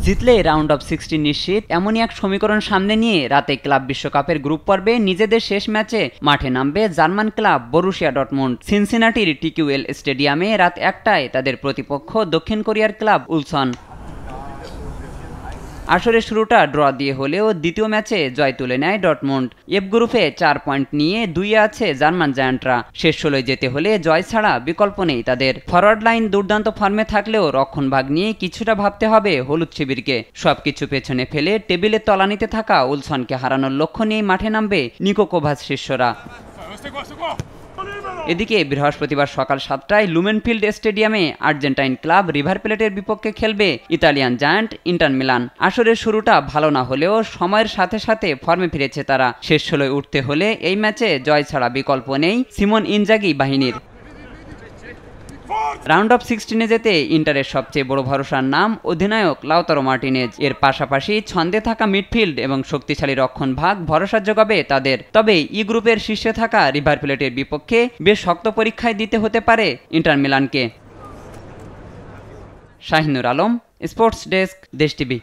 জিতলে round of 16 নিশ্চিত, এমনই এক সমীকরণ সামনে নিয়ে রাতে ক্লাব বিশ্বকাপের গ্রুপ পর্বে নিজেদের শেষ ম্যাচে মাঠে নামবে জার্মান ক্লাব বরুসিয়া ডর্টমুন্ড। সিনসিনাটির টিকিউএল স্টেডিয়ামে রাত 1টায় তাদের প্রতিপক্ষ দক্ষিণ কোরিয়ার ক্লাব উলসন। আসরের শুরুটা ড্র দিয়ে হলেও দ্বিতীয় ম্যাচে জয় তুলে নেয় ডর্টমুন্ড। এফ গ্রুপে 4 পয়েন্ট নিয়ে 2-এ আছে জার্মান জায়ান্টরা। শেষ 16 যেতে হলে জয় ছাড়া বিকল্প নেই তাদের। ফরওয়ার্ড লাইন দুর্দান্ত ফর্মে থাকলেও রক্ষণভাগ নিয়ে কিছুটা ভাবতে হবে হলুদ শিবিরকে। সবকিছু পেছনে ফেলে টেবিলের তলানিতে থাকা উলসনকে হারানোর লক্ষ্য নিয়ে মাঠে নামবে নিকো কোভাচ শিষ্যরা। এদিকে বৃহস্পতিবার সকাল 7টায় লুমেনফিল্ড স্টেডিয়ামে আর্জেন্টাইন ক্লাব রিভার প্লেটের বিপক্ষে খেলবে ইতালিয়ান জায়ান্ট ইন্টার মিলান। আসরের শুরুটা ভালো না হলেও সময়ের সাথে সাথে ফর্মে ফিরেছে তারা। শেষ 16 উঠতে হলে এই ম্যাচে জয় ছাড়া বিকল্প নেই সিমন ইনজাগি বাহিনীর। রাউন্ড অফ 16-এ যেতে ইন্টারের সবচেয়ে বড় ভরসার নাম অধিনায়ক লাউতারো মার্টিনেজ। এর পাশাপাশি ছন্দে থাকা মিডফিল্ড এবং শক্তিশালী রক্ষণভাগ ভরসা যোগাবে তাদের। তবে ই গ্রুপের শীর্ষে থাকা রিভার প্লেটের বিপক্ষে বেশ শক্ত পরীক্ষায় দিতে হতে পারে ইন্টার মিলানকে। Shahinur Alam, sports desk, Desh TV.